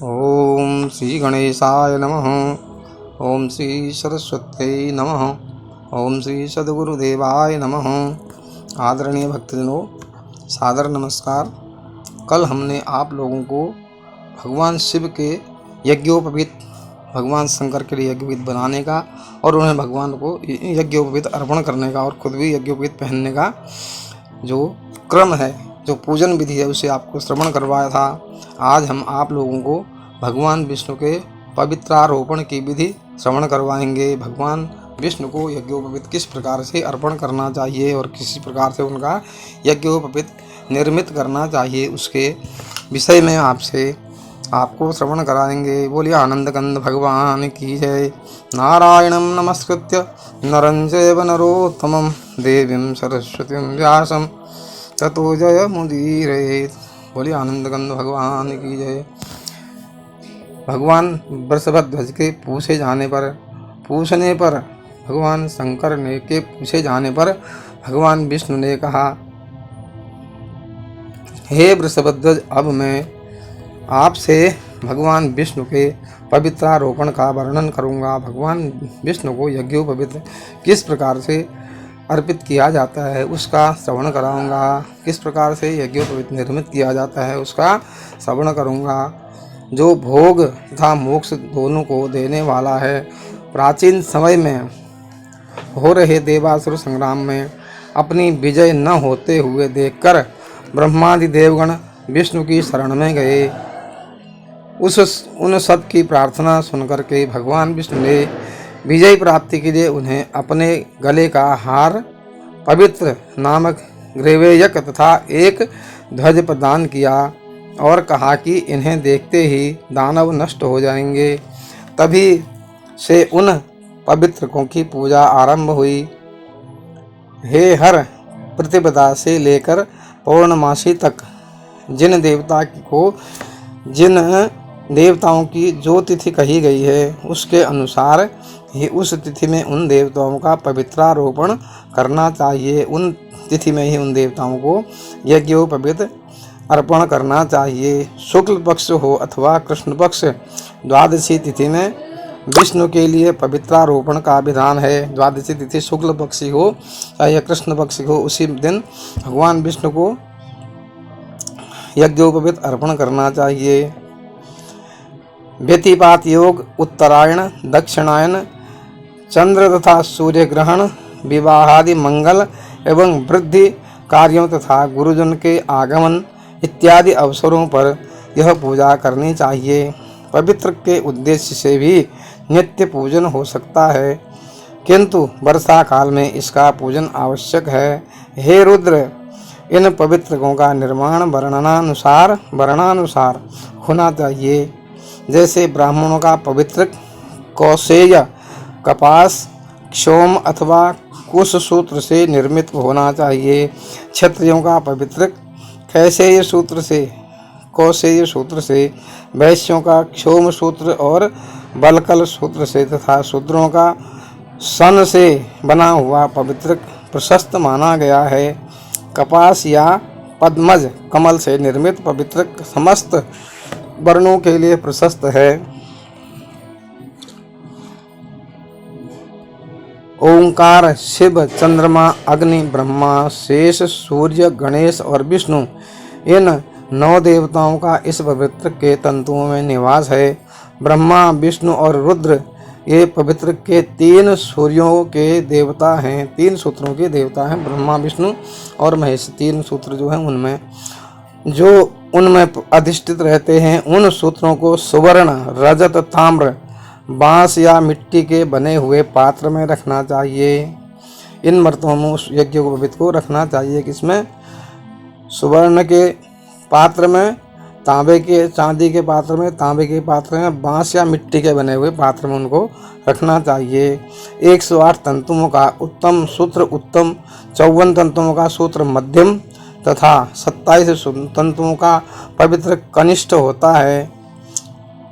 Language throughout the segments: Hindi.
ओम श्री गणेशाय नमः। ओम श्री सरस्वत्यै नमः। ओम श्री सद्गुरुदेवाय नमः। आदरणीय भक्तजनों, सादर नमस्कार। कल हमने आप लोगों को भगवान शिव के यज्ञोपवीत, भगवान शंकर के लिए यज्ञोपवीत बनाने का और उन्हें भगवान को यज्ञोपवीत अर्पण करने का और खुद भी यज्ञोपवीत पहनने का जो क्रम है, जो पूजन विधि है, उसे आपको श्रवण करवाया था। आज हम आप लोगों को भगवान विष्णु के पवित्रारोपण की विधि श्रवण करवाएंगे। भगवान विष्णु को यज्ञोपवीत किस प्रकार से अर्पण करना चाहिए और किस प्रकार से उनका यज्ञोपवीत निर्मित करना चाहिए, उसके विषय में आपको श्रवण कराएंगे। बोलिए आनंद कंद भगवान की जय। नारायणं नमस्कृत्य नरं चैव नरोत्तमं देवीं सरस्वतीं व्यासं ततो जय मुदीरयेत्। बोलिए आनंद कंद भगवान की जय। भगवान वृषभध्वज के पूछने पर भगवान शंकर के पूछे जाने पर भगवान विष्णु ने कहा, हे वृषभध्वज, अब मैं आपसे भगवान विष्णु के पवित्रारोपण का वर्णन करूंगा। भगवान विष्णु को यज्ञोपवीत किस प्रकार से अर्पित किया जाता है उसका श्रवण कराऊंगा। किस प्रकार से यज्ञोपवीत निर्मित किया जाता है उसका श्रवण करूंगा। जो भोग तथा मोक्ष दोनों को देने वाला है। प्राचीन समय में हो रहे देवासुर संग्राम में अपनी विजय न होते हुए देखकर ब्रह्मादि देवगण विष्णु की शरण में गए। उन सब की प्रार्थना सुनकर के भगवान विष्णु ने विजय प्राप्ति के लिए उन्हें अपने गले का हार, पवित्र नामक ग्रीवेयक तथा एक ध्वज प्रदान किया और कहा कि इन्हें देखते ही दानव नष्ट हो जाएंगे। तभी से उन पवित्रकों की पूजा आरंभ हुई। हे हर प्रतिपदा से लेकर पौर्णमासी तक जिन देवताओं की जो तिथि कही गई है उसके अनुसार ही उस तिथि में उन देवताओं का पवित्रारोपण करना चाहिए। उन तिथि में ही उन देवताओं को यज्ञोपवीत अर्पण करना चाहिए। शुक्ल पक्ष हो अथवा कृष्ण पक्ष, द्वादशी तिथि में विष्णु के लिए पवित्रारोपण का विधान है। द्वादशी तिथि शुक्ल पक्षी हो चाहे कृष्ण पक्षी हो, उसी दिन भगवान विष्णु को यज्ञोपवीत अर्पण करना चाहिए। व्यतिपात योग उत्तरायण, दक्षिणायन, चंद्र तथा सूर्य ग्रहण, विवाहादि मंगल एवं वृद्धि कार्यों तथा गुरुजन के आगमन इत्यादि अवसरों पर यह पूजा करनी चाहिए। पवित्र के उद्देश्य से भी नित्य पूजन हो सकता है, किंतु वर्षा काल में इसका पूजन आवश्यक है। हे रुद्र, इन पवित्रकों का निर्माण वर्णानुसार होना चाहिए। जैसे ब्राह्मणों का पवित्र कौशेय कपास, क्षोम अथवा कुश सूत्र से निर्मित होना चाहिए। क्षत्रियों का पवित्र कौशेय सूत्र से, वैश्यों का क्षोम सूत्र और बलकल सूत्र से तथा शूद्रों का सन से बना हुआ पवित्र प्रशस्त माना गया है। कपास या पद्मज कमल से निर्मित पवित्र समस्त वर्णों के लिए प्रशस्त है। ओंकार, शिव, चंद्रमा, अग्नि, ब्रह्मा, शेष, सूर्य, गणेश और विष्णु, इन 9 देवताओं का इस पवित्र के तंतुओं में निवास है। ब्रह्मा, विष्णु और रुद्र ये पवित्र के 3 सूर्यों के देवता हैं, 3 सूत्रों के देवता हैं। ब्रह्मा, विष्णु और महेश 3 सूत्र जो हैं उनमें अधिष्ठित रहते हैं। उन सूत्रों को सुवर्ण, रजत, ताम्र, बांस या मिट्टी के बने हुए पात्र में रखना चाहिए। इन बर्तनों में उस यज्ञोपवीत को रखना चाहिए। किसमें? सुवर्ण के पात्र में, चांदी के पात्र में, तांबे के पात्र में, बांस या मिट्टी के बने हुए पात्र में उनको रखना चाहिए। 108 तंतुओं का उत्तम सूत्र उत्तम, 54 तंतुओं का सूत्र मध्यम तथा 27 तंतुओं का पवित्र कनिष्ठ होता है।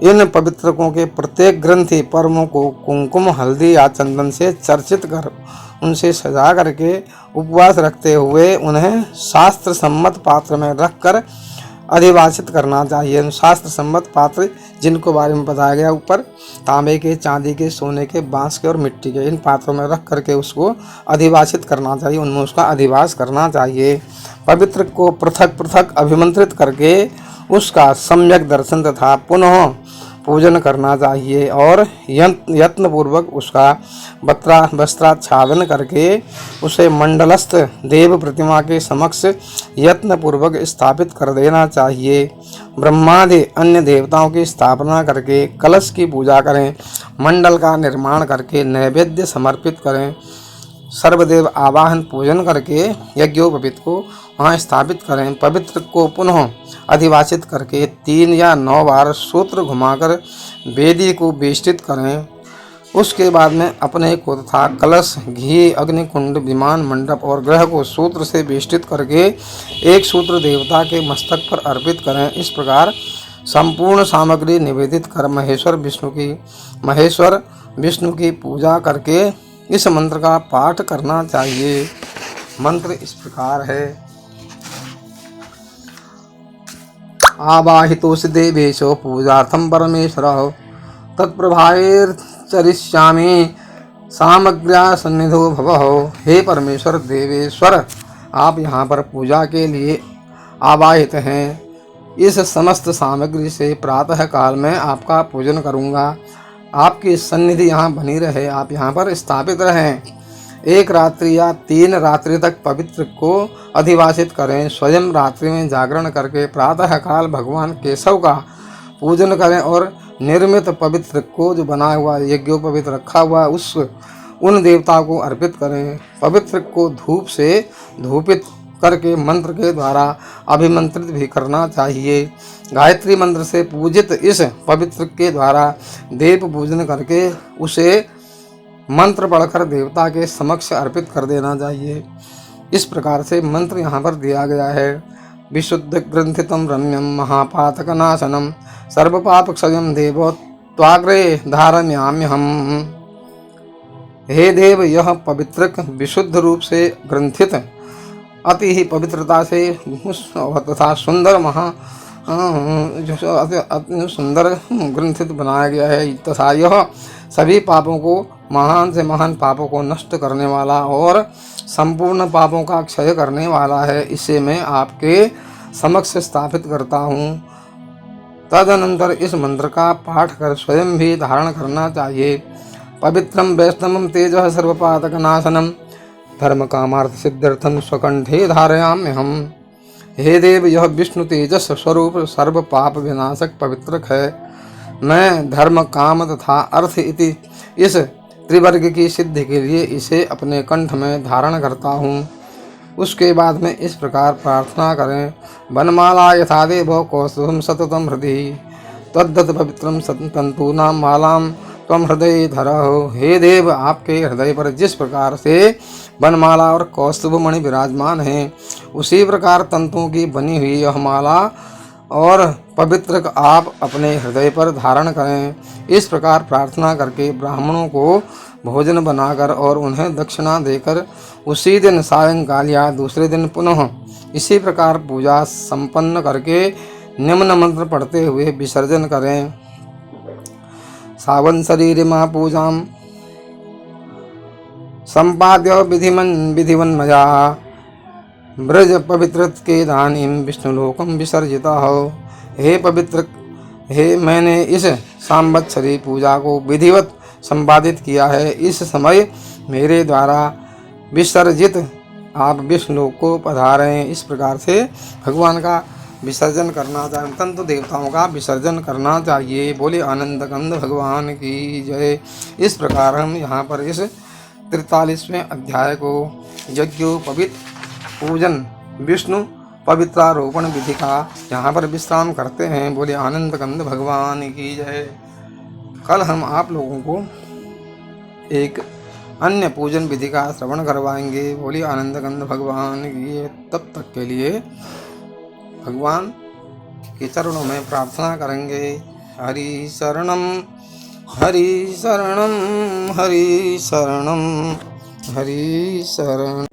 इन पवित्रकों के प्रत्येक ग्रंथि पर्वों को कुंकुम, हल्दी या चंदन से चर्चित कर उनसे सजा करके उपवास रखते हुए उन्हें शास्त्र सम्मत पात्र में रखकर अधिवासित करना चाहिए। शास्त्र सम्मत पात्र जिनको बारे में बताया गया ऊपर, तांबे के, चांदी के, सोने के, बांस के और मिट्टी के, इन पात्रों में रख करके उसको अधिवासित करना चाहिए, उनमें उसका अधिवास करना चाहिए। पवित्र को पृथक पृथक अभिमंत्रित करके उसका सम्यक दर्शन तथा पुनः पूजन करना चाहिए और यत्नपूर्वक उसका वस्त्राच्छादन करके उसे मंडलस्थ देव प्रतिमा के समक्ष यत्नपूर्वक स्थापित कर देना चाहिए। ब्रह्मादि अन्य देवताओं की स्थापना करके कलश की पूजा करें, मंडल का निर्माण करके नैवेद्य समर्पित करें, सर्वदेव आवाहन पूजन करके यज्ञोपवीत को वहाँ स्थापित करें। पवित्र को पुनः अधिवासित करके 3 या 9 बार सूत्र घुमाकर वेदी को बेष्टित करें। उसके बाद में अपने को तथा कलश, घी, अग्निकुंड, विमान मंडप और ग्रह को सूत्र से बेष्टित करके एक सूत्र देवता के मस्तक पर अर्पित करें। इस प्रकार संपूर्ण सामग्री निवेदित कर महेश्वर विष्णु की पूजा करके इस मंत्र का पाठ करना चाहिए। मंत्र इस प्रकार है। आवाहितोऽसि देवेशो पूजार्थं परमेश्वरः तत्प्रभावैर्चरिष्यामि सामग्र्या सन्निधो भवः। हे परमेश्वर देवेश्वर, आप यहाँ पर पूजा के लिए आवाहित हैं। इस समस्त सामग्री से प्रातः काल में आपका पूजन करूँगा। आपकी सन्निधि यहाँ बनी रहे, आप यहाँ पर स्थापित रहें। 1 रात्रि या 3 रात्रि तक पवित्र को अधिवासित करें। स्वयं रात्रि में जागरण करके प्रातः काल भगवान केशव का पूजन करें और निर्मित पवित्र को जो बना हुआ यज्ञोपवीत रखा हुआ उन देवताओं को अर्पित करें। पवित्र को धूप से धूपित करके मंत्र के द्वारा अभिमंत्रित भी करना चाहिए। गायत्री मंत्र से पूजित इस पवित्र के द्वारा देव पूजन करके उसे मंत्र पढ़कर देवता के समक्ष अर्पित कर देना चाहिए। इस प्रकार से मंत्र यहाँ पर दिया गया है। विशुद्ध ग्रंथितम रम्यम महापातकनाशनम सर्वपापक्षयम देवो त्वाग्रे धारयाम्यहम्। हे देव, यह पवित्र विशुद्ध रूप से ग्रंथित अति ही पवित्रता से तथा सुंदर सुंदर ग्रंथित बनाया गया है तथा यह सभी पापों को, महान से महान पापों को नष्ट करने वाला और संपूर्ण पापों का क्षय करने वाला है। इसे मैं आपके समक्ष स्थापित करता हूँ। तदनंतर इस मंत्र का पाठ कर स्वयं भी धारण करना चाहिए। पवित्रम वैष्णवम तेजः सर्वपातकनाशनम धर्म कामार्थ सिद्ध्यर्थम स्वकंठे धारयाम्यहम्। हे देव, यह विष्णु तेजस स्वरूप सर्व पाप विनाशक पवित्रक है। मैं धर्म, काम तथा अर्थ इति इस त्रिवर्ग की सिद्धि के लिए इसे अपने कंठ में धारण करता हूँ। उसके बाद में इस प्रकार प्रार्थना करें। वनमाला यथा देवो कौस्तुभं सततं हृदि तद्दत् पवित्रं तंतूनां मालां त्वं हृदय धरहो। हे देव, आपके हृदय पर जिस प्रकार से वनमाला और कौस्तुभ मणि विराजमान हैं, उसी प्रकार तंतुओं की बनी हुई यह माला और पवित्र आप अपने हृदय पर धारण करें। इस प्रकार प्रार्थना करके ब्राह्मणों को भोजन बनाकर और उन्हें दक्षिणा देकर उसी दिन सायंकाल या दूसरे दिन पुनः इसी प्रकार पूजा संपन्न करके निम्न मंत्र पढ़ते हुए विसर्जन करें। सावन शरीर माँ पूजा संपाद्य विधिवन मया ब्रज पवित्र के दानीम विष्णुलोकम विसर्जिता हो। हे पवित्र, हे मैंने इस सांवत्सरी पूजा को विधिवत संपादित किया है। इस समय मेरे द्वारा विसर्जित आप विष्णु को पधारें। इस प्रकार से भगवान का विसर्जन करना चाहिए, तंतु देवताओं का विसर्जन करना चाहिए। बोले आनंद कंद भगवान की जय। इस प्रकार हम यहाँ पर इस 43वें अध्याय को यज्ञोपवीत पूजन विष्णु पवित्रारोपण विधि का यहाँ पर विश्राम करते हैं। बोले आनंद कंद भगवान की जय। कल हम आप लोगों को एक अन्य पूजन विधि का श्रवण करवाएंगे। बोले आनंद कंद भगवान की। तब तक के लिए भगवान के चरणों में प्रार्थना करेंगे। हरि शरणम हरि शरणम हरि शरणम हरि शरण।